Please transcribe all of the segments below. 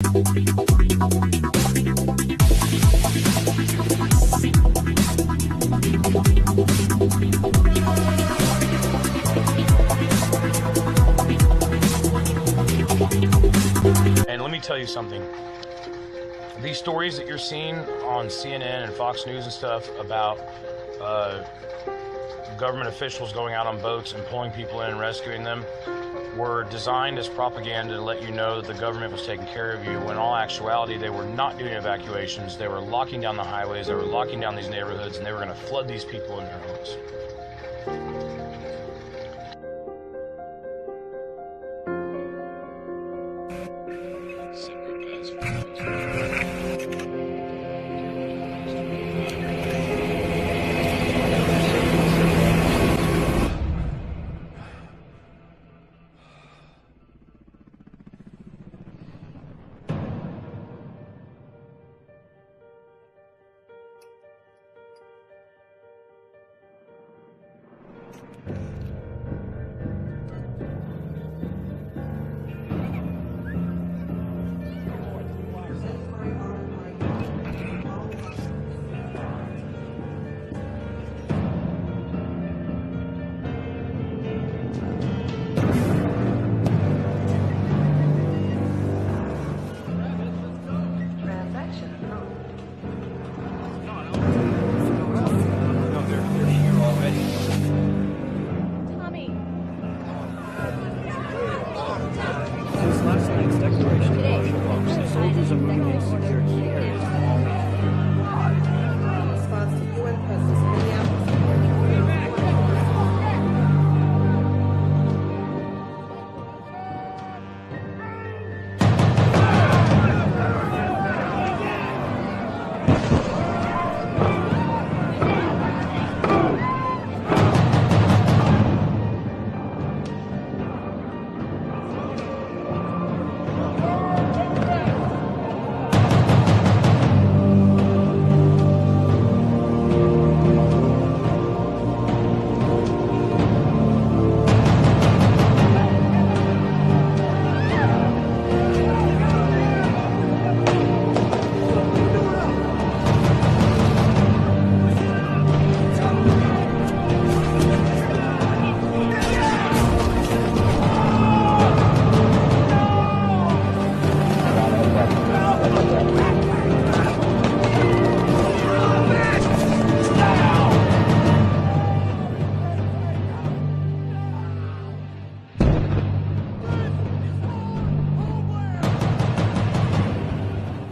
And let me tell you something. These stories that you're seeing on CNN and Fox News and stuff about government officials going out on boats and pulling people in and rescuing them were designed as propaganda to let you know that the government was taking care of you, when in all actuality they were not doing evacuations. They were locking down the highways, they were locking down these neighborhoods, and they were going to flood these people in their homes.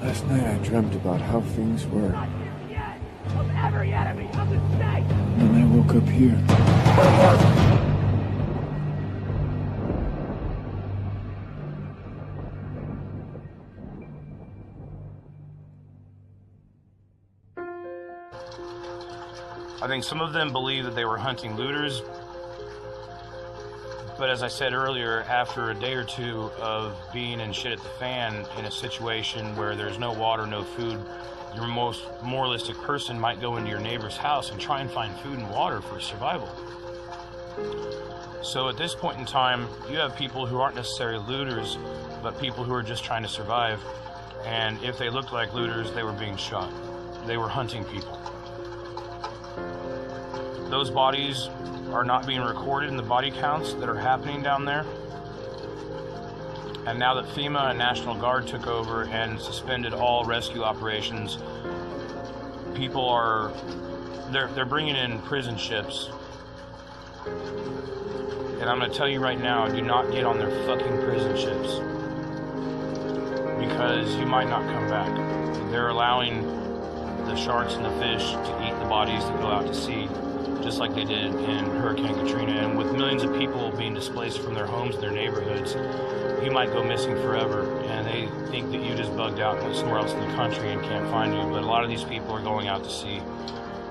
Last night I dreamt about how things were. And then I woke up here. I think some of them believe that they were hunting looters, but as I said earlier, after a day or two of being in shit at the fan in a situation where there's no water, no food, your most moralistic person might go into your neighbor's house and try and find food and water for survival. So at this point in time, you have people who aren't necessarily looters, but people who are just trying to survive. And if they looked like looters, they were being shot. They were hunting people. Those bodies are not being recorded in the body counts that are happening down there. And now that FEMA and National Guard took over and suspended all rescue operations, people are, they're bringing in prison ships. And I'm going to tell you right now, do not get on their fucking prison ships, because you might not come back. They're allowing the sharks and the fish to eat the bodies that go out to sea, just like they did in Hurricane Katrina. And with millions of people being displaced from their homes and their neighborhoods, you might go missing forever, and they think that you just bugged out somewhere else in the country and can't find you. But a lot of these people are going out to sea.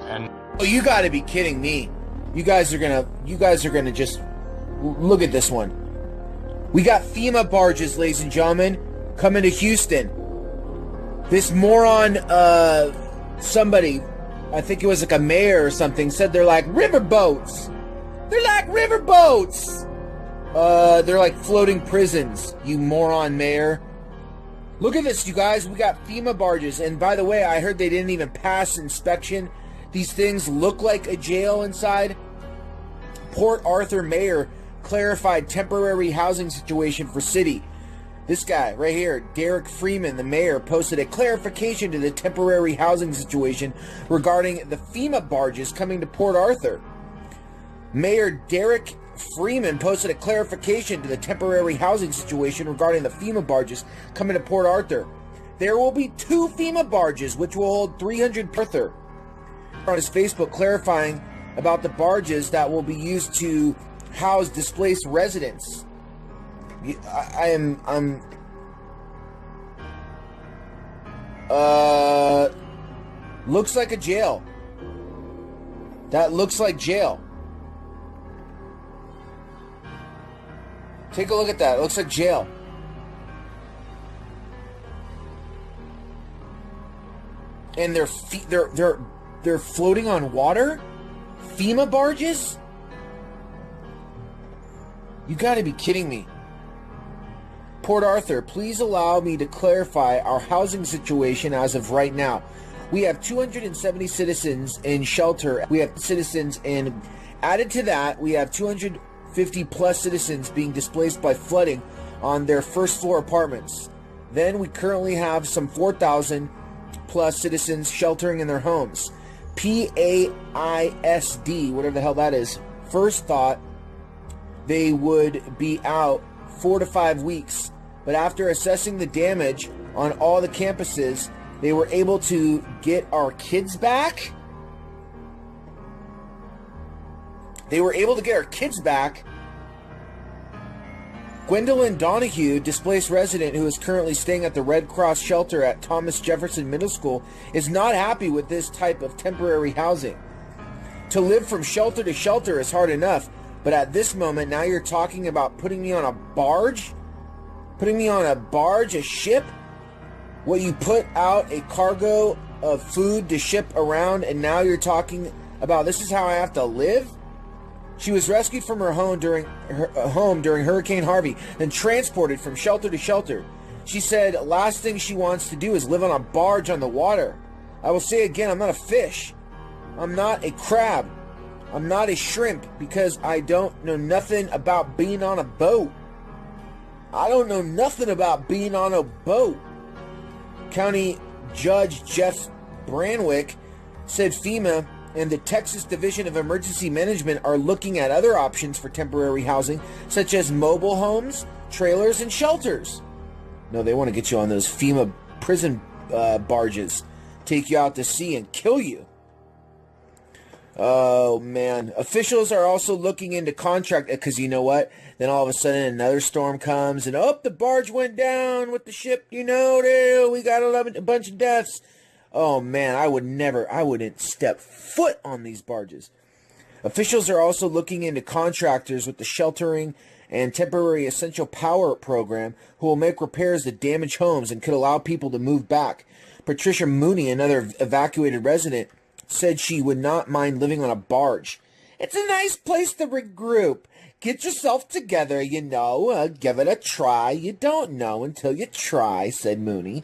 And oh, you got to be kidding me! You guys are gonna just look at this one. We got FEMA barges, ladies and gentlemen, coming to Houston. This moron, somebody, I think it was like a mayor or something, said they're like river boats. They're like river boats. They're like floating prisons, you moron mayor. Look at this, you guys. We got FEMA barges. And by the way, I heard they didn't even pass inspection. These things look like a jail inside. Port Arthur mayor clarified temporary housing situation for city. This guy right here, Derek Freeman, the mayor, posted a clarification to the temporary housing situation regarding the FEMA barges coming to Port Arthur. Mayor Derek Freeman posted a clarification to the temporary housing situation regarding the FEMA barges coming to Port Arthur. There will be 2 FEMA barges, which will hold 300 Arthur. On his Facebook, clarifying about the barges that will be used to house displaced residents. Looks like a jail. That looks like jail. Take a look at that. It looks like jail. And they're floating on water? FEMA barges? You gotta be kidding me. Port Arthur, please allow me to clarify our housing situation as of right now. We have 270 citizens in shelter. We have citizens in... Added to that, we have 250 plus citizens being displaced by flooding on their first floor apartments. Then we currently have some 4,000 plus citizens sheltering in their homes. PAISD, whatever the hell that is, first thought they would be out 4 to 5 weeks. But after assessing the damage on all the campuses, they were able to get our kids back. They were able to get our kids back. Gwendolyn Donahue, displaced resident who is currently staying at the Red Cross shelter at Thomas Jefferson Middle School, is not happy with this type of temporary housing. To live from shelter to shelter is hard enough, but at this moment, now you're talking about putting me on a barge? Putting me on a barge, a ship? What, you put out a cargo of food to ship around, and now you're talking about this is how I have to live? She was rescued from her home during Hurricane Harvey, then transported from shelter to shelter. She said last thing she wants to do is live on a barge on the water. I will say again, I'm not a fish. I'm not a crab. I'm not a shrimp because I don't know nothing about being on a boat. I don't know nothing about being on a boat. County Judge Jeff Branwick said FEMA and the Texas Division of Emergency Management are looking at other options for temporary housing, such as mobile homes, trailers, and shelters. No, they want to get you on those FEMA prison barges, take you out to sea and kill you. Oh, man. Officials are also looking into contract, because you know what? Then all of a sudden another storm comes, and the barge went down with the ship, we got a bunch of deaths. Oh, man, I wouldn't step foot on these barges. Officials are also looking into contractors with the sheltering and temporary essential power program who will make repairs to damaged homes and could allow people to move back. Patricia Mooney, another evacuated resident, said she would not mind living on a barge. It's a nice place to regroup. Get yourself together, give it a try. You don't know until you try, said Mooney.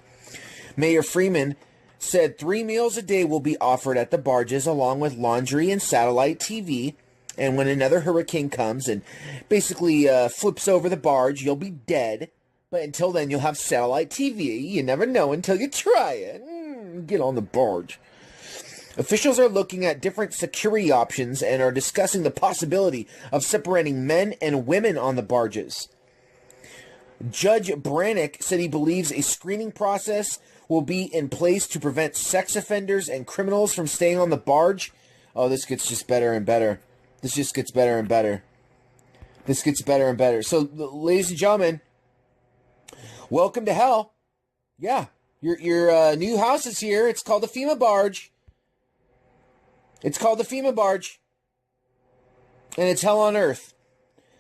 Mayor Freeman said 3 meals a day will be offered at the barges along with laundry and satellite TV. And when another hurricane comes and basically flips over the barge, you'll be dead. But until then, you'll have satellite TV. You never know until you try it. Get on the barge. Officials are looking at different security options and are discussing the possibility of separating men and women on the barges. Judge Brannick said he believes a screening process will be in place to prevent sex offenders and criminals from staying on the barge. Oh, this gets just better and better. This just gets better and better. This gets better and better. So, ladies and gentlemen, welcome to hell. Yeah, your new house is here. It's called the FEMA barge. It's called the FEMA barge. And it's hell on earth.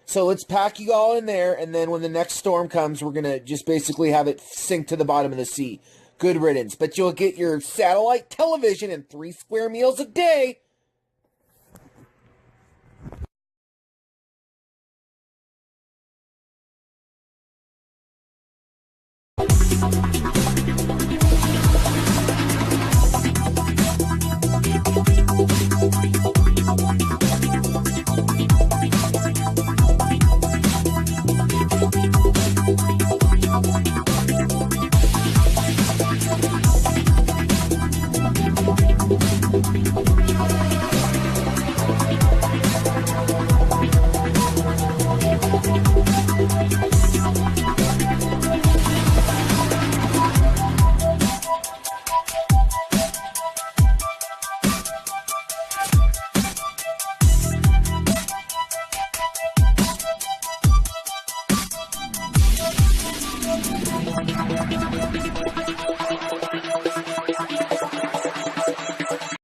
So let's pack you all in there, and then when the next storm comes, we're going to just basically have it sink to the bottom of the sea. Good riddance. But you'll get your satellite television and 3 square meals a day.